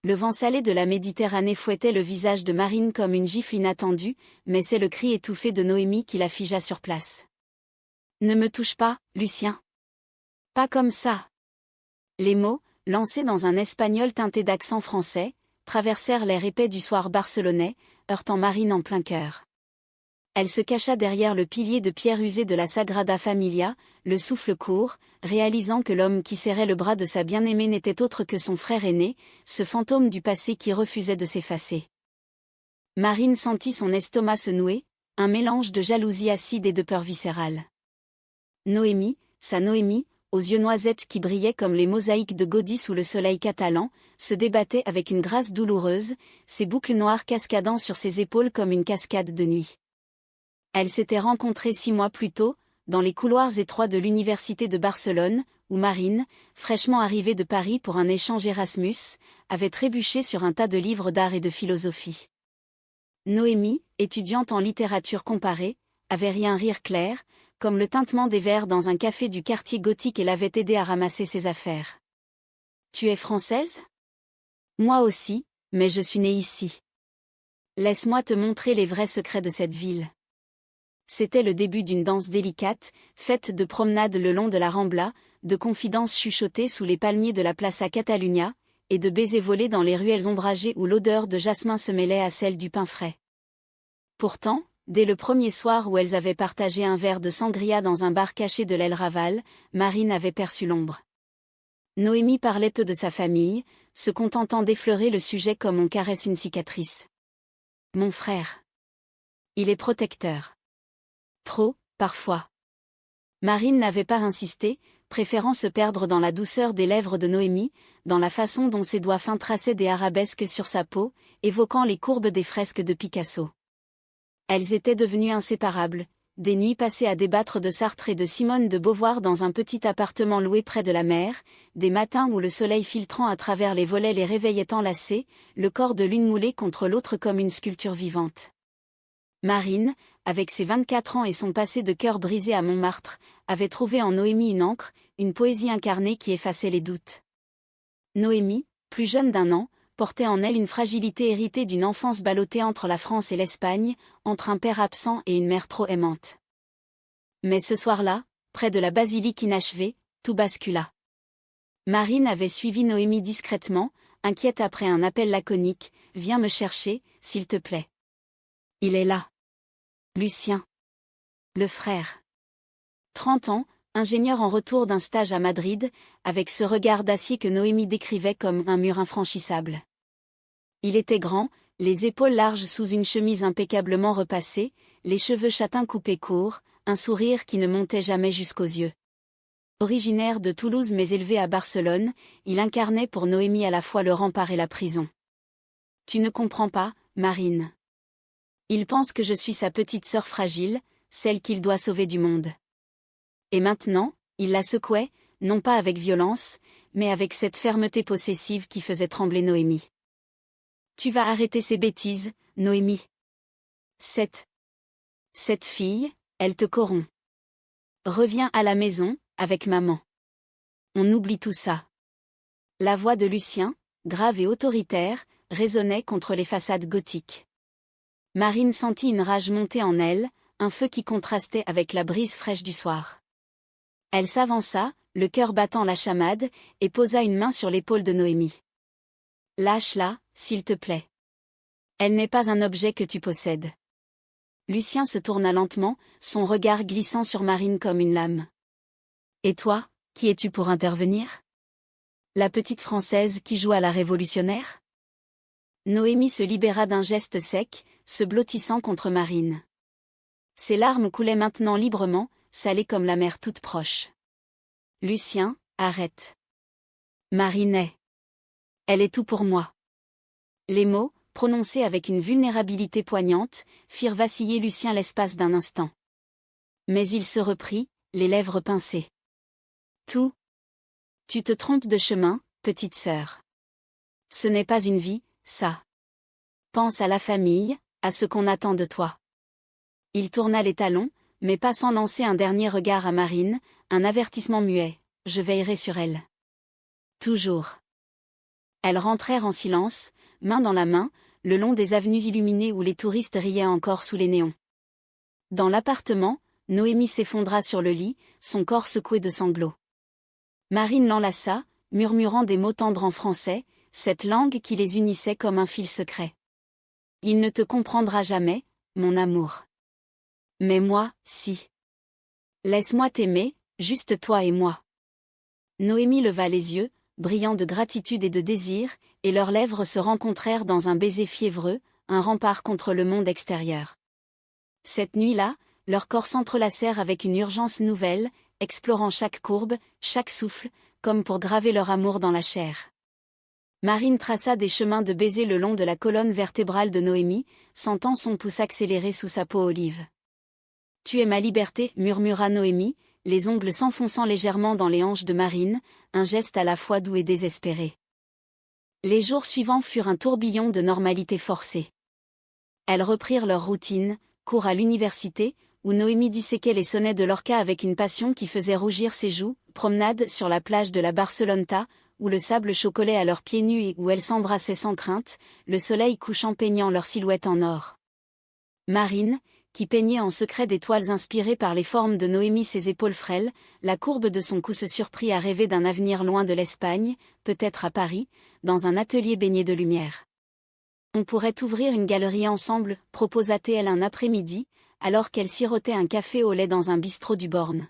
Le vent salé de la Méditerranée fouettait le visage de Marine comme une gifle inattendue, mais c'est le cri étouffé de Noémie qui la figea sur place. « Ne me touche pas, Lucien. Pas comme ça. » Les mots, lancés dans un espagnol teinté d'accent français, traversèrent l'air épais du soir barcelonais, heurtant Marine en plein cœur. Elle se cacha derrière le pilier de pierre usé de la Sagrada Familia, le souffle court, réalisant que l'homme qui serrait le bras de sa bien-aimée n'était autre que son frère aîné, ce fantôme du passé qui refusait de s'effacer. Marine sentit son estomac se nouer, un mélange de jalousie acide et de peur viscérale. Noémie, sa Noémie, aux yeux noisettes qui brillaient comme les mosaïques de Gaudí sous le soleil catalan, se débattait avec une grâce douloureuse, ses boucles noires cascadant sur ses épaules comme une cascade de nuit. Elles s'étaient rencontrées 6 mois plus tôt, dans les couloirs étroits de l'université de Barcelone, où Marine, fraîchement arrivée de Paris pour un échange Erasmus, avait trébuché sur un tas de livres d'art et de philosophie. Noémie, étudiante en littérature comparée, avait ri un rire clair, comme le tintement des verres dans un café du quartier gothique et l'avait aidé à ramasser ses affaires. « Tu es française ? Moi aussi, mais je suis née ici. Laisse-moi te montrer les vrais secrets de cette ville. » C'était le début d'une danse délicate, faite de promenades le long de la Rambla, de confidences chuchotées sous les palmiers de la Plaça Catalunya, et de baisers volés dans les ruelles ombragées où l'odeur de jasmin se mêlait à celle du pain frais. Pourtant, dès le premier soir où elles avaient partagé un verre de sangria dans un bar caché de l'El Raval, Marine avait perçu l'ombre. Noémie parlait peu de sa famille, se contentant d'effleurer le sujet comme on caresse une cicatrice. « Mon frère. Il est protecteur. Trop, parfois. » Marine n'avait pas insisté, préférant se perdre dans la douceur des lèvres de Noémie, dans la façon dont ses doigts fins traçaient des arabesques sur sa peau, évoquant les courbes des fresques de Picasso. Elles étaient devenues inséparables, des nuits passées à débattre de Sartre et de Simone de Beauvoir dans un petit appartement loué près de la mer, des matins où le soleil filtrant à travers les volets les réveillait enlacés, le corps de l'une moulé contre l'autre comme une sculpture vivante. Marine, avec ses 24 ans et son passé de cœur brisé à Montmartre, avait trouvé en Noémie une encre, une poésie incarnée qui effaçait les doutes. Noémie, plus jeune d'1 an, portait en elle une fragilité héritée d'une enfance ballottée entre la France et l'Espagne, entre un père absent et une mère trop aimante. Mais ce soir-là, près de la basilique inachevée, tout bascula. Marine avait suivi Noémie discrètement, inquiète après un appel laconique, « Viens me chercher, s'il te plaît. » Il est là. Lucien. Le frère. 30 ans, ingénieur en retour d'un stage à Madrid, avec ce regard d'acier que Noémie décrivait comme un mur infranchissable. Il était grand, les épaules larges sous une chemise impeccablement repassée, les cheveux châtains coupés courts, un sourire qui ne montait jamais jusqu'aux yeux. Originaire de Toulouse mais élevé à Barcelone, il incarnait pour Noémie à la fois le rempart et la prison. « Tu ne comprends pas, Marine. Il pense que je suis sa petite sœur fragile, celle qu'il doit sauver du monde. » Et maintenant, il la secouait, non pas avec violence, mais avec cette fermeté possessive qui faisait trembler Noémie. « Tu vas arrêter ces bêtises, Noémie. Cette fille, elle te corrompt. Reviens à la maison, avec maman. On oublie tout ça. » La voix de Lucien, grave et autoritaire, résonnait contre les façades gothiques. Marine sentit une rage monter en elle, un feu qui contrastait avec la brise fraîche du soir. Elle s'avança, le cœur battant la chamade, et posa une main sur l'épaule de Noémie. « Lâche-la, s'il te plaît. Elle n'est pas un objet que tu possèdes. » Lucien se tourna lentement, son regard glissant sur Marine comme une lame. « Et toi, qui es-tu pour intervenir ? La petite Française qui joue à la révolutionnaire ?» Noémie se libéra d'un geste sec, se blottissant contre Marine. Ses larmes coulaient maintenant librement, salées comme la mer toute proche. « Lucien, arrête. Marine est. Elle est tout pour moi. » Les mots, prononcés avec une vulnérabilité poignante, firent vaciller Lucien l'espace d'un instant. Mais il se reprit, les lèvres pincées. « Tout. Tu te trompes de chemin, petite sœur. Ce n'est pas une vie, ça. Pense à la famille, à ce qu'on attend de toi. » Il tourna les talons, mais pas sans lancer un dernier regard à Marine, un avertissement muet. « Je veillerai sur elle. Toujours. » Elles rentrèrent en silence, main dans la main, le long des avenues illuminées où les touristes riaient encore sous les néons. Dans l'appartement, Noémie s'effondra sur le lit, son corps secoué de sanglots. Marine l'enlaça, murmurant des mots tendres en français, cette langue qui les unissait comme un fil secret. « Il ne te comprendra jamais, mon amour. Mais moi, si. Laisse-moi t'aimer, juste toi et moi. » Noémie leva les yeux, brillants de gratitude et de désir, et leurs lèvres se rencontrèrent dans un baiser fiévreux, un rempart contre le monde extérieur. Cette nuit-là, leurs corps s'entrelacèrent avec une urgence nouvelle, explorant chaque courbe, chaque souffle, comme pour graver leur amour dans la chair. Marine traça des chemins de baisers le long de la colonne vertébrale de Noémie, sentant son pouce accélérer sous sa peau olive. « Tu es ma liberté » murmura Noémie, les ongles s'enfonçant légèrement dans les hanches de Marine, un geste à la fois doux et désespéré. Les jours suivants furent un tourbillon de normalité forcée. Elles reprirent leur routine, cours à l'université, où Noémie disséquait les sonnets de Lorca avec une passion qui faisait rougir ses joues, promenade sur la plage de la Barceloneta, où le sable chocolait à leurs pieds nus et où elles s'embrassaient sans crainte, le soleil couchant peignant leurs silhouettes en or. Marine, qui peignait en secret des toiles inspirées par les formes de Noémie ses épaules frêles, la courbe de son cou se surprit à rêver d'un avenir loin de l'Espagne, peut-être à Paris, dans un atelier baigné de lumière. On pourrait ouvrir une galerie ensemble, proposa-t-elle un après-midi, alors qu'elle sirotait un café au lait dans un bistrot du Born.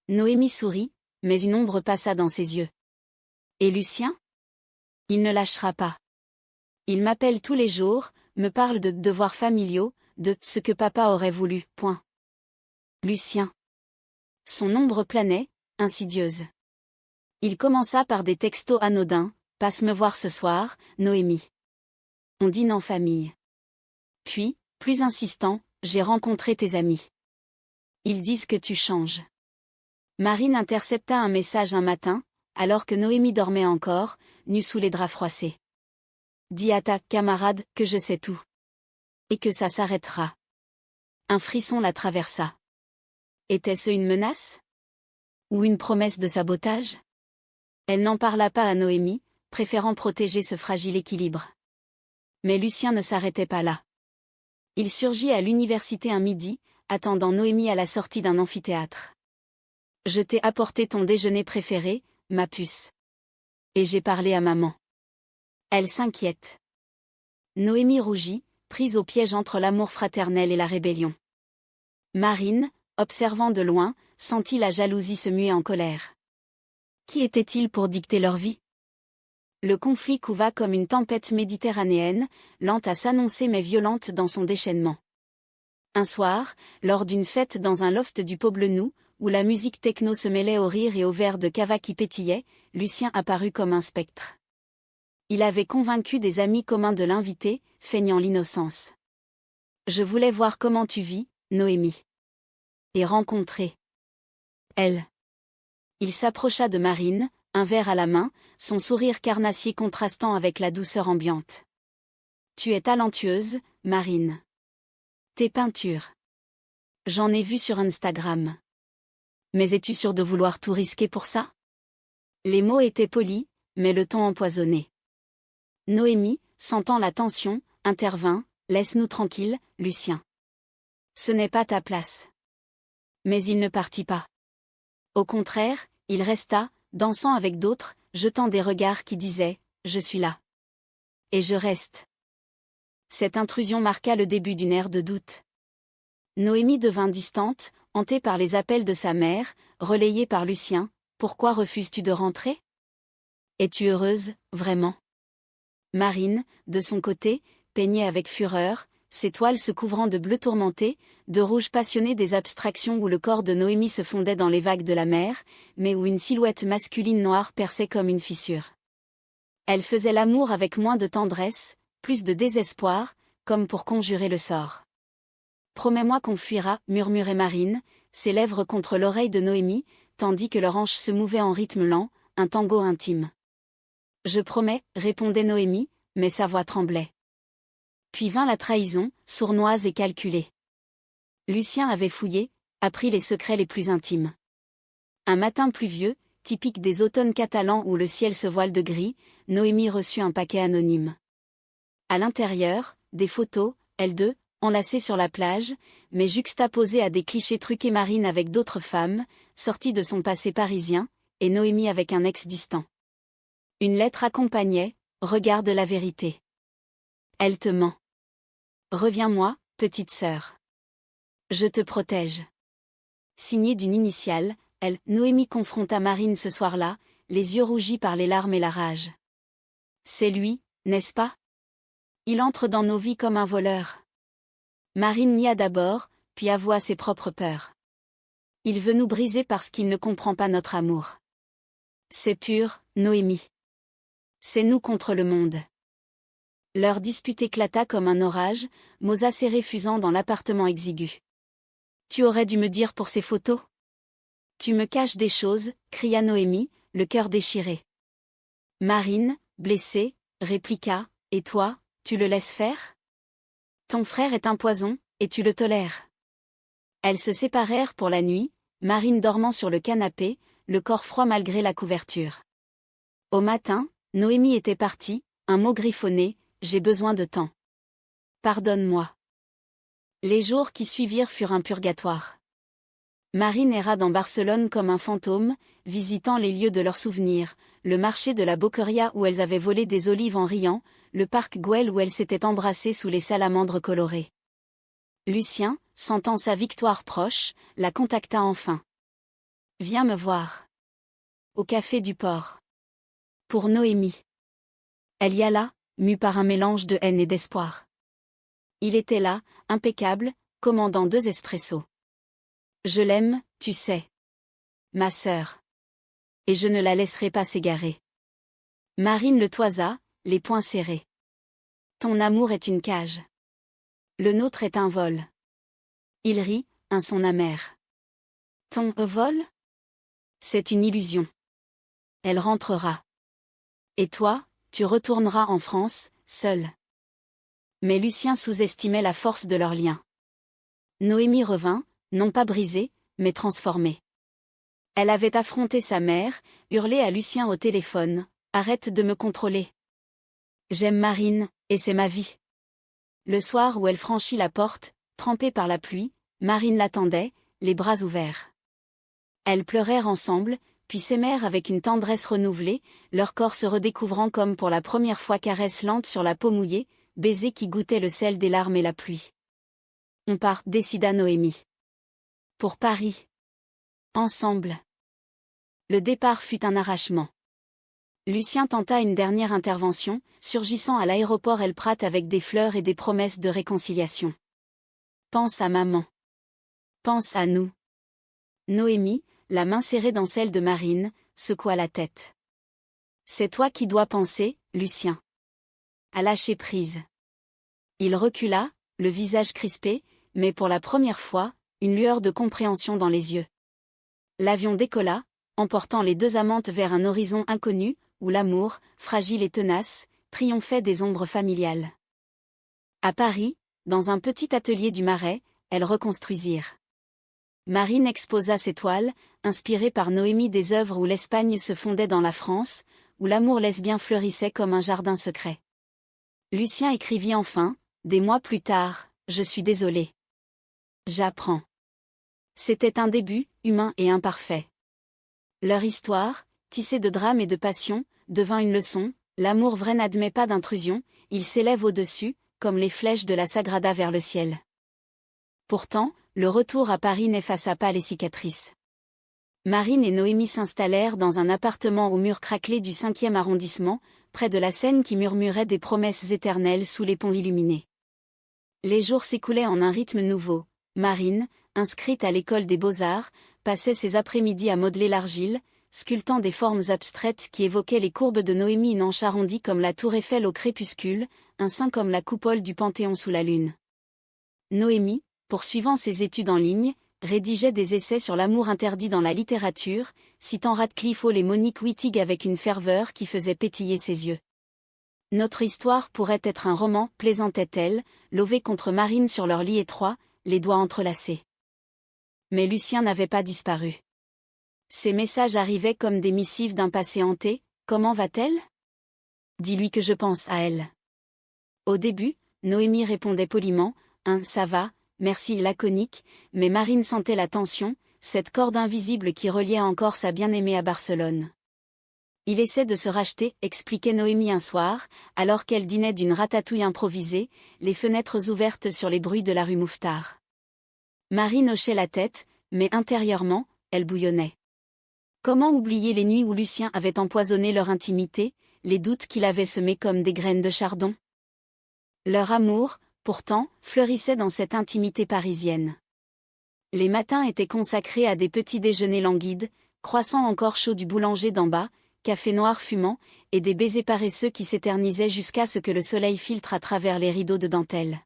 Noémie sourit, mais une ombre passa dans ses yeux. Et Lucien ? Il ne lâchera pas. Il m'appelle tous les jours, me parle de devoirs familiaux, de ce que papa aurait voulu, point. Lucien. Son ombre planait, insidieuse. Il commença par des textos anodins, passe me voir ce soir, Noémie. On dîne en famille. Puis, plus insistant, j'ai rencontré tes amis. Ils disent que tu changes. Marine intercepta un message un matin, alors que Noémie dormait encore, nue sous les draps froissés. Dis à ta camarade que je sais tout. Et que ça s'arrêtera. Un frisson la traversa. Était-ce une menace ? Ou une promesse de sabotage ? Elle n'en parla pas à Noémie, préférant protéger ce fragile équilibre. Mais Lucien ne s'arrêtait pas là. Il surgit à l'université un midi, attendant Noémie à la sortie d'un amphithéâtre. « Je t'ai apporté ton déjeuner préféré, ma puce. Et j'ai parlé à maman. » Elle s'inquiète. Noémie rougit, prise au piège entre l'amour fraternel et la rébellion. Marine, observant de loin, sentit la jalousie se muer en colère. Qui était-il pour dicter leur vie ? Le conflit couva comme une tempête méditerranéenne, lente à s'annoncer mais violente dans son déchaînement. Un soir, lors d'une fête dans un loft du Poblenou, où la musique techno se mêlait au rire et au verre de cava qui pétillait, Lucien apparut comme un spectre. Il avait convaincu des amis communs de l'inviter, feignant l'innocence. « Je voulais voir comment tu vis, Noémie. Et rencontrer. Elle. » Il s'approcha de Marine, un verre à la main, son sourire carnassier contrastant avec la douceur ambiante. « Tu es talentueuse, Marine. Tes peintures. J'en ai vu sur Instagram. Mais es-tu sûre de vouloir tout risquer pour ça ? » Les mots étaient polis, mais le ton empoisonné. Noémie, sentant la tension, intervint, « Laisse-nous tranquilles, Lucien. Ce n'est pas ta place. » Mais il ne partit pas. Au contraire, il resta, dansant avec d'autres, jetant des regards qui disaient « Je suis là. Et je reste. » Cette intrusion marqua le début d'une ère de doute. Noémie devint distante, hantée par les appels de sa mère, relayée par Lucien. « Pourquoi refuses-tu de rentrer ? Es-tu heureuse, vraiment ?» Marine, de son côté, peignait avec fureur, ses toiles se couvrant de bleu tourmenté, de rouge passionné des abstractions où le corps de Noémie se fondait dans les vagues de la mer, mais où une silhouette masculine noire perçait comme une fissure. Elle faisait l'amour avec moins de tendresse, plus de désespoir, comme pour conjurer le sort. « Promets-moi qu'on fuira, » murmurait Marine, ses lèvres contre l'oreille de Noémie, tandis que leurs hanches se mouvaient en rythme lent, un tango intime. « Je promets, » répondait Noémie, mais sa voix tremblait. Puis vint la trahison, sournoise et calculée. Lucien avait fouillé, appris les secrets les plus intimes. Un matin pluvieux, typique des automnes catalans où le ciel se voile de gris, Noémie reçut un paquet anonyme. À l'intérieur, des photos, elles deux, enlacées sur la plage, mais juxtaposées à des clichés truqués. Marine avec d'autres femmes, sorties de son passé parisien, et Noémie avec un ex distant. Une lettre accompagnait, « Regarde la vérité. Elle te ment. Reviens-moi, petite sœur. Je te protège. » Signée d'une initiale, elle, Noémie confronta Marine ce soir-là, les yeux rougis par les larmes et la rage. C'est lui, n'est-ce pas? Il entre dans nos vies comme un voleur. Marine nia d'abord, puis avoua ses propres peurs. Il veut nous briser parce qu'il ne comprend pas notre amour. C'est pur, Noémie. C'est nous contre le monde. Leur dispute éclata comme un orage, mots acérés fusant dans l'appartement exigu. Tu aurais dû me dire pour ces photos? Tu me caches des choses, cria Noémie, le cœur déchiré. Marine, blessée, répliqua, et toi, tu le laisses faire? Ton frère est un poison, et tu le tolères. Elles se séparèrent pour la nuit, Marine dormant sur le canapé, le corps froid malgré la couverture. Au matin, Noémie était partie, un mot griffonné, j'ai besoin de temps. Pardonne-moi. Les jours qui suivirent furent un purgatoire. Marine erra dans Barcelone comme un fantôme, visitant les lieux de leurs souvenirs, le marché de la Boqueria où elles avaient volé des olives en riant, le parc Güell où elles s'étaient embrassées sous les salamandres colorées. Lucien, sentant sa victoire proche, la contacta enfin. Viens me voir. Au café du port. Pour Noémie. Elle y alla, mue par un mélange de haine et d'espoir. Il était là, impeccable, commandant 2 espressos. Je l'aime, tu sais. Ma sœur. Et je ne la laisserai pas s'égarer. Marine le toisa, les poings serrés. Ton amour est une cage. Le nôtre est un vol. Il rit, un son amer. Ton vol? C'est une illusion. Elle rentrera. Et toi, tu retourneras en France, seul. Mais Lucien sous-estimait la force de leur lien. Noémie revint, non pas brisée, mais transformée. Elle avait affronté sa mère, hurlé à Lucien au téléphone, « Arrête de me contrôler. J'aime Marine, et c'est ma vie. » Le soir où elle franchit la porte, trempée par la pluie, Marine l'attendait, les bras ouverts. Elles pleurèrent ensemble, puis s'aimèrent avec une tendresse renouvelée, leur corps se redécouvrant comme pour la première fois, caresse lente sur la peau mouillée, baiser qui goûtait le sel des larmes et la pluie. On part, décida Noémie. Pour Paris. Ensemble. Le départ fut un arrachement. Lucien tenta une dernière intervention, surgissant à l'aéroport El Prat avec des fleurs et des promesses de réconciliation. Pense à maman. Pense à nous. Noémie, la main serrée dans celle de Marine, secoua la tête. C'est toi qui dois penser, Lucien. À lâcher prise. Il recula, le visage crispé, mais pour la première fois, une lueur de compréhension dans les yeux. L'avion décolla, emportant les 2 amantes vers un horizon inconnu, où l'amour, fragile et tenace, triomphait des ombres familiales. À Paris, dans un petit atelier du Marais, elles reconstruisirent. Marine exposa ses toiles, inspirées par Noémie, des œuvres où l'Espagne se fondait dans la France, où l'amour lesbien fleurissait comme un jardin secret. Lucien écrivit enfin, des mois plus tard, « Je suis désolé. J'apprends. » C'était un début, humain et imparfait. Leur histoire, tissée de drame et de passion, devint une leçon, l'amour vrai n'admet pas d'intrusion, il s'élève au-dessus, comme les flèches de la Sagrada vers le ciel. Pourtant, le retour à Paris n'effaça pas les cicatrices. Marine et Noémie s'installèrent dans un appartement aux murs craquelés du 5e arrondissement, près de la Seine qui murmurait des promesses éternelles sous les ponts illuminés. Les jours s'écoulaient en un rythme nouveau. Marine, inscrite à l'école des beaux-arts, passait ses après-midi à modeler l'argile, sculptant des formes abstraites qui évoquaient les courbes de Noémie, une hanche arrondie comme la tour Eiffel au crépuscule, un sein comme la coupole du Panthéon sous la lune. Noémie, poursuivant ses études en ligne, rédigeait des essais sur l'amour interdit dans la littérature, citant Radcliffe Hall et Monique Wittig avec une ferveur qui faisait pétiller ses yeux. Notre histoire pourrait être un roman, plaisantait-elle, levée contre Marine sur leur lit étroit, les doigts entrelacés. Mais Lucien n'avait pas disparu. Ces messages arrivaient comme des missives d'un passé hanté. Comment va-t-elle? Dis-lui que je pense à elle. Au début, Noémie répondait poliment, ça va, merci laconique, mais Marine sentait la tension, cette corde invisible qui reliait encore sa bien-aimée à Barcelone. Il essaie de se racheter, expliquait Noémie un soir, alors qu'elle dînait d'une ratatouille improvisée, les fenêtres ouvertes sur les bruits de la rue Mouffetard. Marine hochait la tête, mais intérieurement, elle bouillonnait. Comment oublier les nuits où Lucien avait empoisonné leur intimité, les doutes qu'il avait semés comme des graines de chardon? Leur amour, pourtant, fleurissait dans cette intimité parisienne. Les matins étaient consacrés à des petits déjeuners languides, croissants encore chauds du boulanger d'en bas, café noir fumant, et des baisers paresseux qui s'éternisaient jusqu'à ce que le soleil filtre à travers les rideaux de dentelle.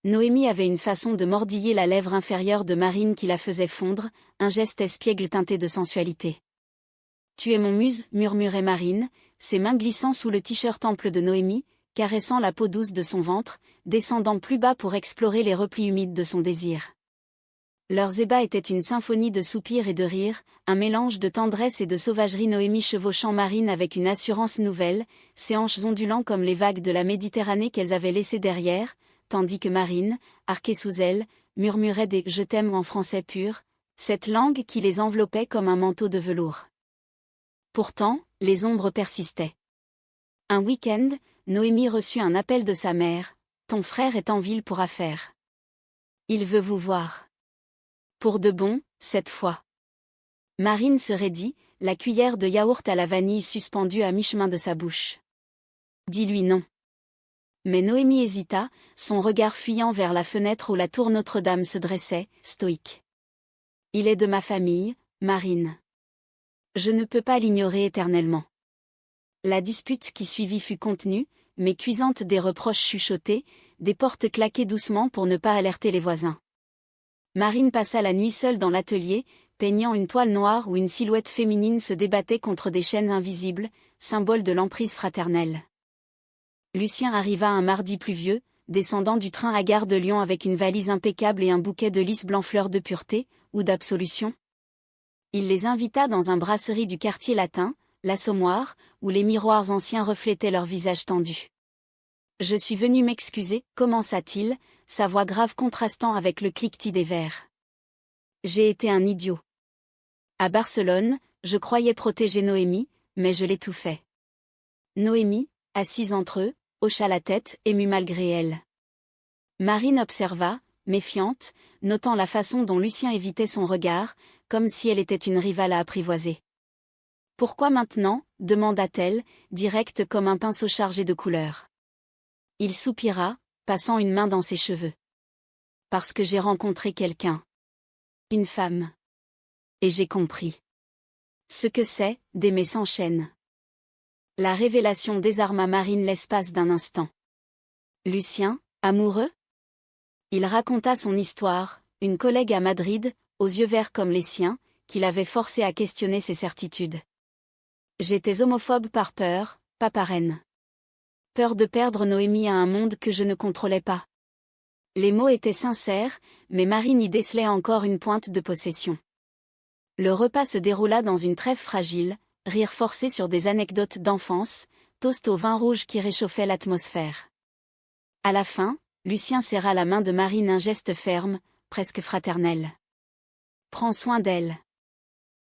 Noémie avait une façon de mordiller la lèvre inférieure de Marine qui la faisait fondre, un geste espiègle teinté de sensualité. « Tu es mon muse » murmurait Marine, ses mains glissant sous le t-shirt ample de Noémie, caressant la peau douce de son ventre, descendant plus bas pour explorer les replis humides de son désir. Leurs ébats étaient une symphonie de soupirs et de rires, un mélange de tendresse et de sauvagerie. Noémie chevauchant Marine avec une assurance nouvelle, ses hanches ondulant comme les vagues de la Méditerranée qu'elles avaient laissées derrière, tandis que Marine, arquée sous elle, murmurait des « je t'aime » en français pur, cette langue qui les enveloppait comme un manteau de velours. Pourtant, les ombres persistaient. Un week-end, Noémie reçut un appel de sa mère, « Ton frère est en ville pour affaires. Il veut vous voir. » Pour de bon, cette fois. Marine se raidit, la cuillère de yaourt à la vanille suspendue à mi-chemin de sa bouche. Dis-lui non. Mais Noémie hésita, son regard fuyant vers la fenêtre où la tour Notre-Dame se dressait, stoïque. Il est de ma famille, Marine. Je ne peux pas l'ignorer éternellement. La dispute qui suivit fut contenue, mais cuisante des reproches chuchotés, des portes claquées doucement pour ne pas alerter les voisins. Marine passa la nuit seule dans l'atelier, peignant une toile noire où une silhouette féminine se débattait contre des chaînes invisibles, symbole de l'emprise fraternelle. Lucien arriva un mardi pluvieux, descendant du train à Gare de Lyon avec une valise impeccable et un bouquet de lys blanc fleur de pureté, ou d'absolution. Il les invita dans un brasserie du quartier latin, l'Assommoir, où les miroirs anciens reflétaient leurs visages tendus. « Je suis venu m'excuser » commença-t-il, sa voix grave contrastant avec le cliquetis des verres. « J'ai été un idiot. À Barcelone, je croyais protéger Noémie, mais je l'ai tout fait. » Noémie, assise entre eux, hocha la tête, émue malgré elle. Marine observa, méfiante, notant la façon dont Lucien évitait son regard, comme si elle était une rivale à apprivoiser. « Pourquoi maintenant » demanda-t-elle, directe comme un pinceau chargé de couleurs. Il soupira, passant une main dans ses cheveux. « Parce que j'ai rencontré quelqu'un. Une femme. Et j'ai compris. Ce que c'est, d'aimer sans chaîne. » La révélation désarma Marine l'espace d'un instant. Lucien, amoureux? Il raconta son histoire, une collègue à Madrid, aux yeux verts comme les siens, qui l'avait forcé à questionner ses certitudes. J'étais homophobe par peur, pas par haine. Peur de perdre Noémie à un monde que je ne contrôlais pas. Les mots étaient sincères, mais Marine y décelait encore une pointe de possession. Le repas se déroula dans une trêve fragile, rire forcé sur des anecdotes d'enfance, toast au vin rouge qui réchauffait l'atmosphère. À la fin, Lucien serra la main de Marine, un geste ferme, presque fraternel. « Prends soin d'elle.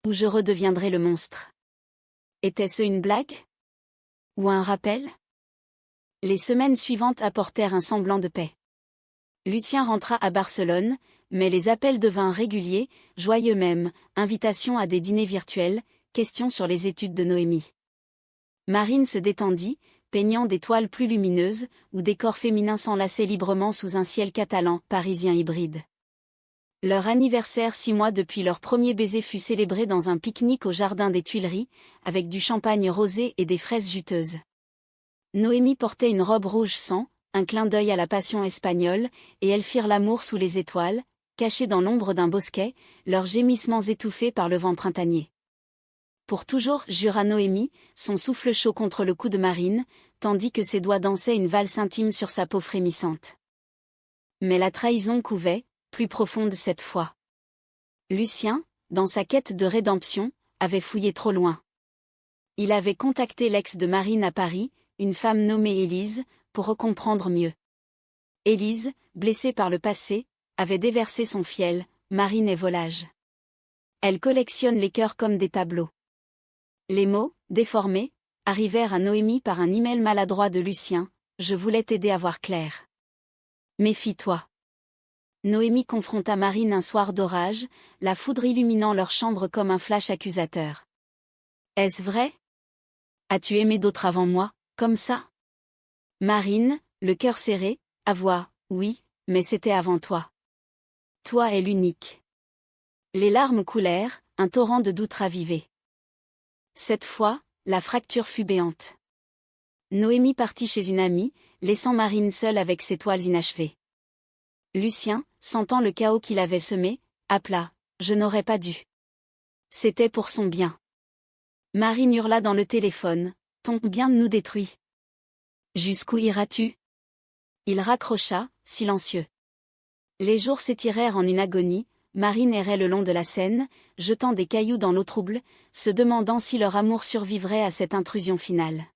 Ou je redeviendrai le monstre. » Était-ce une blague? Ou un rappel? Les semaines suivantes apportèrent un semblant de paix. Lucien rentra à Barcelone, mais les appels devinrent réguliers, joyeux même, invitations à des dîners virtuels, questions sur les études de Noémie. Marine se détendit, peignant des toiles plus lumineuses, où des corps féminins s'enlaçaient librement sous un ciel catalan, parisien hybride. Leur anniversaire 6 mois depuis leur premier baiser fut célébré dans un pique-nique au jardin des Tuileries, avec du champagne rosé et des fraises juteuses. Noémie portait une robe rouge sang, un clin d'œil à la passion espagnole, et elles firent l'amour sous les étoiles, cachées dans l'ombre d'un bosquet, leurs gémissements étouffés par le vent printanier. Pour toujours, jura Noémie, son souffle chaud contre le cou de Marine, tandis que ses doigts dansaient une valse intime sur sa peau frémissante. Mais la trahison couvait, plus profonde cette fois. Lucien, dans sa quête de rédemption, avait fouillé trop loin. Il avait contacté l'ex de Marine à Paris, une femme nommée Élise, pour recomprendre mieux. Élise, blessée par le passé, avait déversé son fiel, Marine est volage. Elle collectionne les cœurs comme des tableaux. Les mots, déformés, arrivèrent à Noémie par un email maladroit de Lucien, je voulais t'aider à voir clair. Méfie-toi. Noémie confronta Marine un soir d'orage, la foudre illuminant leur chambre comme un flash accusateur. Est-ce vrai? As-tu aimé d'autres avant moi, comme ça? Marine, le cœur serré, avoua, oui, mais c'était avant toi. Toi est l'unique. Les larmes coulèrent, un torrent de doutes ravivés. Cette fois, la fracture fut béante. Noémie partit chez une amie, laissant Marine seule avec ses toiles inachevées. Lucien, sentant le chaos qu'il avait semé, appela, je n'aurais pas dû. C'était pour son bien. Marine hurla dans le téléphone, ton bien nous détruit. Jusqu'où iras-tu? Il raccrocha, silencieux. Les jours s'étirèrent en une agonie, Marine errait le long de la Seine, jetant des cailloux dans l'eau trouble, se demandant si leur amour survivrait à cette intrusion finale.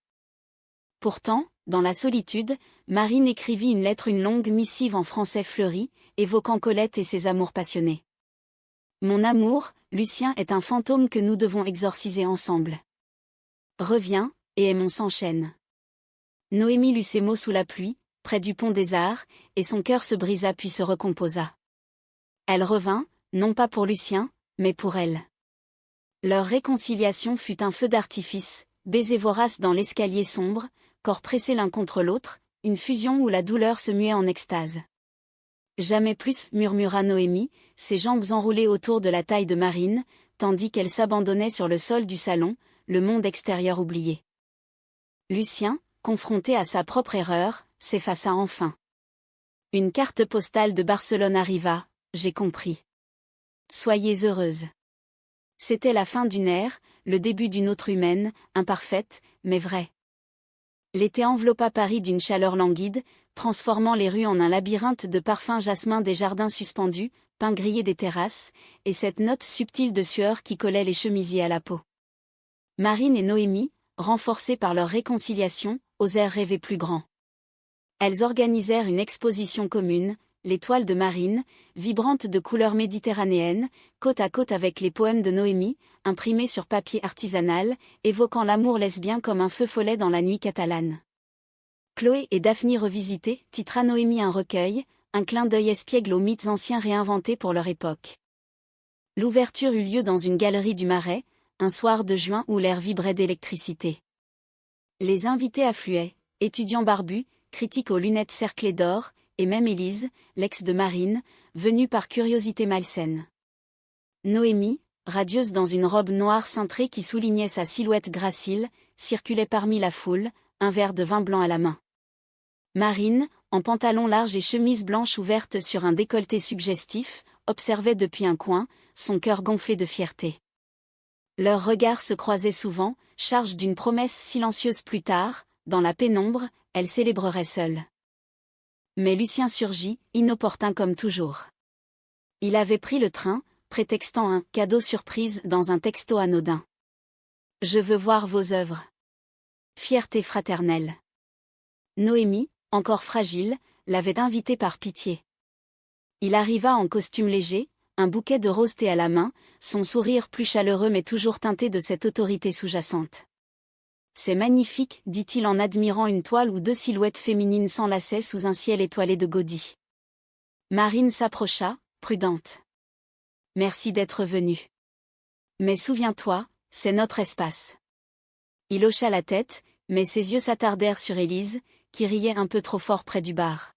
Pourtant, dans la solitude, Marine écrivit une longue missive en français fleuri, évoquant Colette et ses amours passionnés. Mon amour, Lucien est un fantôme que nous devons exorciser ensemble. Reviens, et aimons s'enchaîne. Noémie lut ces mots sous la pluie, près du pont des Arts, et son cœur se brisa puis se recomposa. Elle revint, non pas pour Lucien, mais pour elle. Leur réconciliation fut un feu d'artifice, baiser vorace dans l'escalier sombre, corps pressés l'un contre l'autre, une fusion où la douleur se muait en extase. Jamais plus, murmura Noémie, ses jambes enroulées autour de la taille de Marine, tandis qu'elle s'abandonnait sur le sol du salon, le monde extérieur oublié. Lucien, confronté à sa propre erreur, s'effaça enfin. Une carte postale de Barcelone arriva, j'ai compris. Soyez heureuse. C'était la fin d'une ère, le début d'une autre humaine, imparfaite, mais vraie. L'été enveloppa Paris d'une chaleur languide, transformant les rues en un labyrinthe de parfums jasmin des jardins suspendus, pain grillé des terrasses, et cette note subtile de sueur qui collait les chemisiers à la peau. Marine et Noémie, renforcées par leur réconciliation, osèrent rêver plus grand. Elles organisèrent une exposition commune, les toiles de Marine, vibrantes de couleurs méditerranéennes, côte à côte avec les poèmes de Noémie, imprimés sur papier artisanal, évoquant l'amour lesbien comme un feu follet dans la nuit catalane. Chloé et Daphne revisitées, titra Noémie un recueil, un clin d'œil espiègle aux mythes anciens réinventés pour leur époque. L'ouverture eut lieu dans une galerie du Marais, un soir de juin où l'air vibrait d'électricité. Les invités affluaient, étudiants barbus, critiques aux lunettes cerclées d'or, et même Élise, l'ex de Marine, venue par curiosité malsaine. Noémie, radieuse dans une robe noire cintrée qui soulignait sa silhouette gracile, circulait parmi la foule, un verre de vin blanc à la main. Marine, en pantalon large et chemise blanche ouverte sur un décolleté suggestif, observait depuis un coin, son cœur gonflé de fierté. Leurs regards se croisaient souvent, charge d'une promesse silencieuse plus tard, dans la pénombre, elle célébrerait seule. Mais Lucien surgit, inopportun comme toujours. Il avait pris le train, prétextant un « cadeau surprise » dans un texto anodin. « Je veux voir vos œuvres. » Fierté fraternelle. Noémie, encore fragile, l'avait invité par pitié. Il arriva en costume léger, un bouquet de roses thé à la main, son sourire plus chaleureux mais toujours teinté de cette autorité sous-jacente. « C'est magnifique, dit-il en admirant une toile où deux silhouettes féminines s'enlaçaient sous un ciel étoilé de godilles. Marine s'approcha, prudente. « Merci d'être venue. Mais souviens-toi, c'est notre espace. » Il hocha la tête, mais ses yeux s'attardèrent sur Élise, qui riait un peu trop fort près du bar.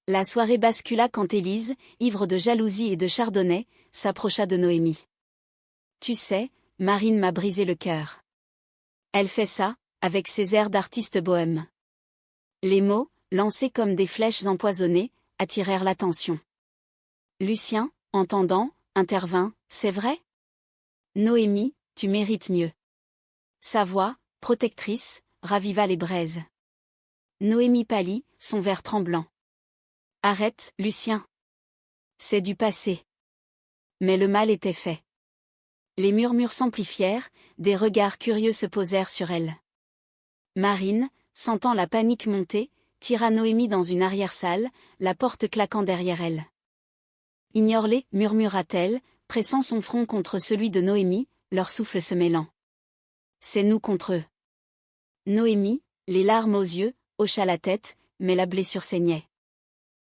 La soirée bascula quand Élise, ivre de jalousie et de chardonnay, s'approcha de Noémie. « Tu sais, Marine m'a brisé le cœur. Elle fait ça, avec ses airs d'artiste bohème. » Les mots, lancés comme des flèches empoisonnées, attirèrent l'attention. Lucien, entendant, intervint, « C'est vrai ? Noémie, tu mérites mieux. » Sa voix, protectrice, raviva les braises. Noémie pâlit, son verre tremblant. « Arrête, Lucien. C'est du passé. » Mais le mal était fait. Les murmures s'amplifièrent, des regards curieux se posèrent sur elle. Marine, sentant la panique monter, tira Noémie dans une arrière-salle, la porte claquant derrière elle. Ignore-les, murmura-t-elle, pressant son front contre celui de Noémie, leur souffle se mêlant. C'est nous contre eux. Noémie, les larmes aux yeux, hocha la tête, mais la blessure saignait.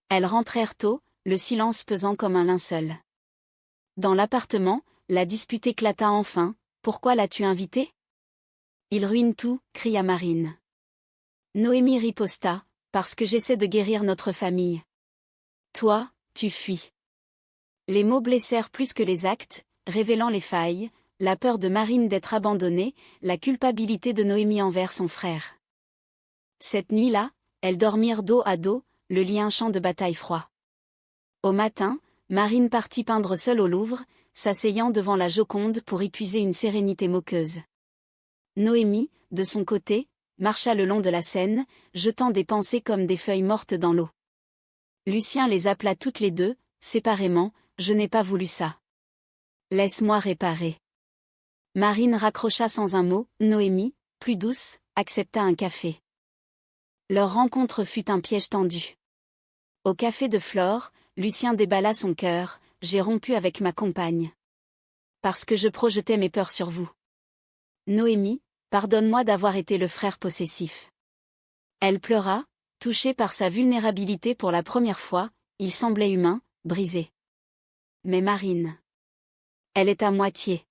Elles rentrèrent tôt, le silence pesant comme un linceul. Dans l'appartement, la dispute éclata enfin. Pourquoi l'as-tu invité? Il ruine tout, cria Marine. Noémie riposta, parce que j'essaie de guérir notre famille. Toi, tu fuis. Les mots blessèrent plus que les actes, révélant les failles, la peur de Marine d'être abandonnée, la culpabilité de Noémie envers son frère. Cette nuit-là, elles dormirent dos à dos, le lit un champ de bataille froid. Au matin, Marine partit peindre seule au Louvre, s'asseyant devant la Joconde pour y puiser une sérénité moqueuse. Noémie, de son côté, marcha le long de la Seine, jetant des pensées comme des feuilles mortes dans l'eau. Lucien les appela toutes les deux, séparément. Je n'ai pas voulu ça. Laisse-moi réparer. Marine raccrocha sans un mot, Noémie, plus douce, accepta un café. Leur rencontre fut un piège tendu. Au café de Flore, Lucien déballa son cœur. J'ai rompu avec ma compagne. Parce que je projetais mes peurs sur vous. Noémie, pardonne-moi d'avoir été le frère possessif. Elle pleura, touchée par sa vulnérabilité pour la première fois, il semblait humain, brisé. Mais Marine. Elle est à moitié.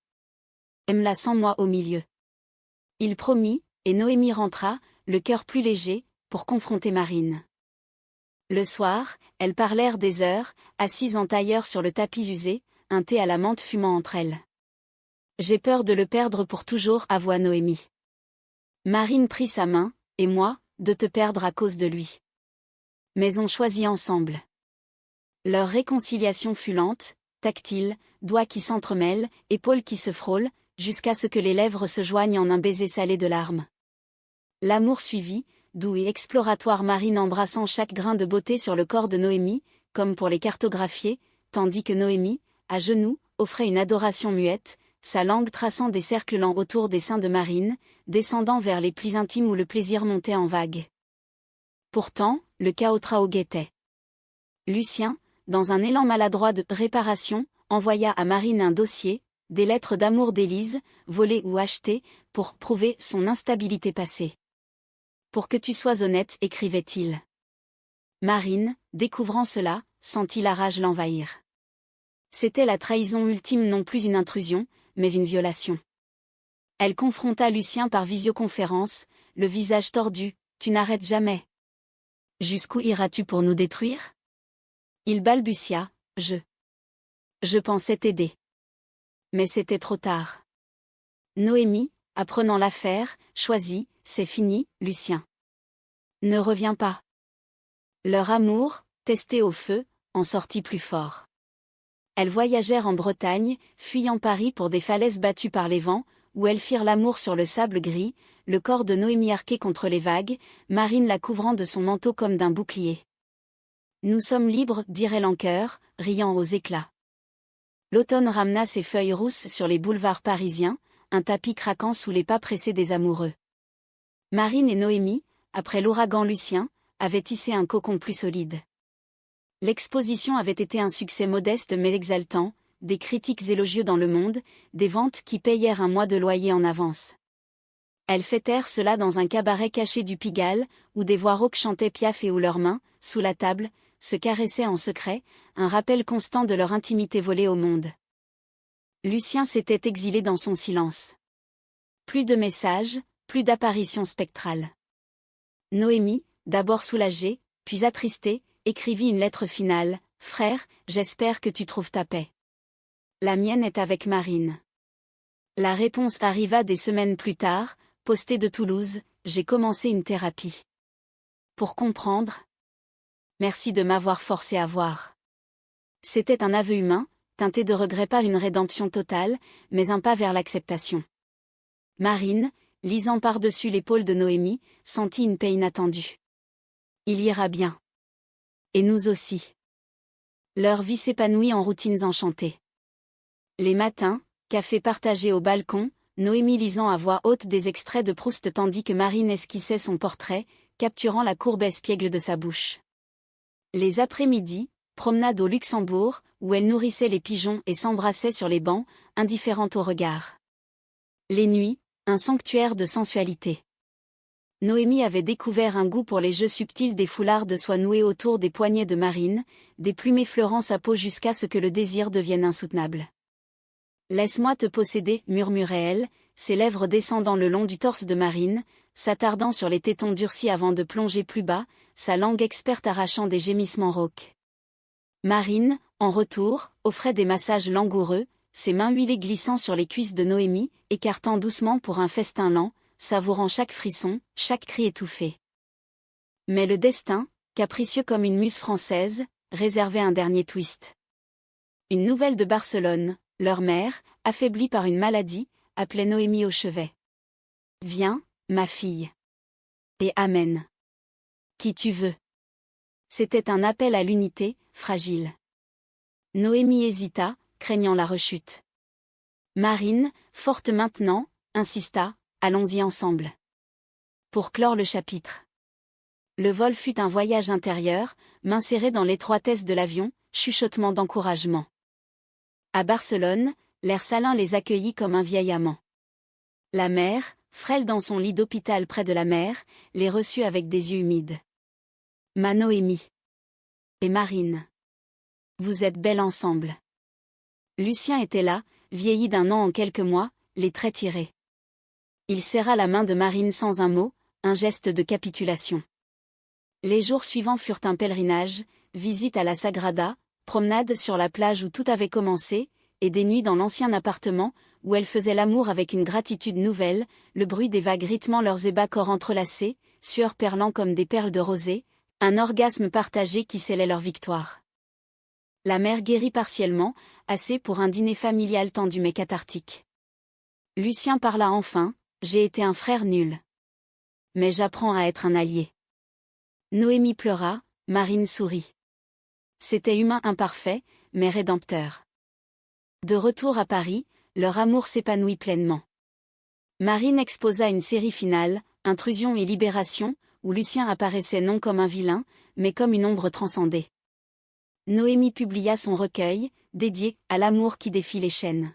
Aime-la sans moi au milieu. Il promit, et Noémie rentra, le cœur plus léger, pour confronter Marine. Le soir, elles parlèrent des heures, assises en tailleur sur le tapis usé, un thé à la menthe fumant entre elles. J'ai peur de le perdre pour toujours, avoua Noémie. Marine prit sa main, et moi, de te perdre à cause de lui. Mais on choisit ensemble. Leur réconciliation fut lente, tactile, doigts qui s'entremêlent, épaules qui se frôlent, jusqu'à ce que les lèvres se joignent en un baiser salé de larmes. L'amour suivit, doux et exploratoire, Marine embrassant chaque grain de beauté sur le corps de Noémie, comme pour les cartographier, tandis que Noémie, à genoux, offrait une adoration muette, sa langue traçant des cercles lents autour des seins de Marine, descendant vers les plis intimes où le plaisir montait en vagues. Pourtant, le chaos guettait. Lucien, dans un élan maladroit de réparation, envoya à Marine un dossier, des lettres d'amour d'Élise, volées ou achetées, pour prouver son instabilité passée. Pour que tu sois honnête, écrivait-il. Marine, découvrant cela, sentit la rage l'envahir. C'était la trahison ultime, non plus une intrusion, mais une violation. Elle confronta Lucien par visioconférence, le visage tordu. Tu n'arrêtes jamais. Jusqu'où iras-tu pour nous détruire? Il balbutia, Je pensais t'aider. Mais c'était trop tard. Noémie, apprenant l'affaire, choisit, c'est fini, Lucien. Ne reviens pas. Leur amour, testé au feu, en sortit plus fort. Elles voyagèrent en Bretagne, fuyant Paris pour des falaises battues par les vents, où elles firent l'amour sur le sable gris, le corps de Noémie arqué contre les vagues, Marine la couvrant de son manteau comme d'un bouclier. Nous sommes libres, dirait en chœur, riant aux éclats. L'automne ramena ses feuilles rousses sur les boulevards parisiens, un tapis craquant sous les pas pressés des amoureux. Marine et Noémie, après l'ouragan Lucien, avaient tissé un cocon plus solide. L'exposition avait été un succès modeste mais exaltant, des critiques élogieux dans le monde, des ventes qui payèrent un mois de loyer en avance. Elles fêtèrent cela dans un cabaret caché du Pigalle, où des voix rauques chantaient Piaf et où leurs mains, sous la table, se caressaient en secret, un rappel constant de leur intimité volée au monde. Lucien s'était exilé dans son silence. Plus de messages, plus d'apparitions spectrales. Noémie, d'abord soulagée, puis attristée, écrivit une lettre finale. « Frère, j'espère que tu trouves ta paix. La mienne est avec Marine. » La réponse arriva des semaines plus tard, postée de Toulouse, « J'ai commencé une thérapie. Pour comprendre. Merci de m'avoir forcé à voir. » C'était un aveu humain, teinté de regret, pas une rédemption totale, mais un pas vers l'acceptation. Marine, lisant par-dessus l'épaule de Noémie, sentit une paix inattendue. Il ira bien. Et nous aussi. Leur vie s'épanouit en routines enchantées. Les matins, café partagé au balcon, Noémie lisant à voix haute des extraits de Proust tandis que Marine esquissait son portrait, capturant la courbe espiègle de sa bouche. Les après-midi, promenade au Luxembourg, où elle nourrissait les pigeons et s'embrassait sur les bancs, indifférente au regard. Les nuits, un sanctuaire de sensualité. Noémie avait découvert un goût pour les jeux subtils des foulards de soie noués autour des poignets de Marine, des plumes effleurant sa peau jusqu'à ce que le désir devienne insoutenable. « Laisse-moi te posséder » murmurait-elle, ses lèvres descendant le long du torse de Marine, s'attardant sur les tétons durcis avant de plonger plus bas, sa langue experte arrachant des gémissements rauques. Marine, en retour, offrait des massages langoureux, ses mains huilées glissant sur les cuisses de Noémie, écartant doucement pour un festin lent, savourant chaque frisson, chaque cri étouffé. Mais le destin, capricieux comme une muse française, réservait un dernier twist. Une nouvelle de Barcelone, leur mère, affaiblie par une maladie, appelait Noémie au chevet. « Viens, ma fille. » Et amen. « Qui tu veux. » C'était un appel à l'unité, fragile. Noémie hésita, craignant la rechute. Marine, forte maintenant, insista, « Allons-y ensemble. » Pour clore le chapitre. Le vol fut un voyage intérieur, main serrée dans l'étroitesse de l'avion, chuchotement d'encouragement. À Barcelone, l'air salin les accueillit comme un vieil amant. La mère, frêle dans son lit d'hôpital près de la mer, les reçut avec des yeux humides. « Ma Noémie. Et Marine. Vous êtes belles ensemble. » Lucien était là, vieilli d'un an en quelques mois, les traits tirés. Il serra la main de Marine sans un mot, un geste de capitulation. Les jours suivants furent un pèlerinage, visite à la Sagrada, promenade sur la plage où tout avait commencé, et des nuits dans l'ancien appartement, où elle faisait l'amour avec une gratitude nouvelle, le bruit des vagues rythmant leurs ébats corps entrelacés, sueur perlant comme des perles de rosée, un orgasme partagé qui scellait leur victoire. La mère guérit partiellement, assez pour un dîner familial tendu mais cathartique. Lucien parla enfin, « J'ai été un frère nul. Mais j'apprends à être un allié. » Noémie pleura, Marine sourit. C'était humain imparfait, mais rédempteur. De retour à Paris, leur amour s'épanouit pleinement. Marine exposa une série finale, Intrusion et Libération, où Lucien apparaissait non comme un vilain, mais comme une ombre transcendée. Noémie publia son recueil, dédié à l'amour qui défie les chaînes.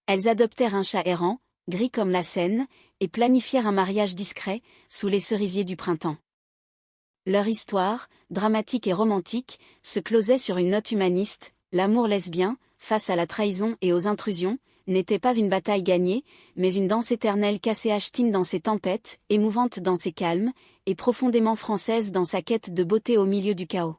Elles adoptèrent un chat errant, gris comme la Seine, et planifièrent un mariage discret, sous les cerisiers du printemps. Leur histoire, dramatique et romantique, se closait sur une note humaniste, l'amour lesbien, face à la trahison et aux intrusions, n'était pas une bataille gagnée, mais une danse éternelle casséachetine dans ses tempêtes, émouvante dans ses calmes, et profondément française dans sa quête de beauté au milieu du chaos.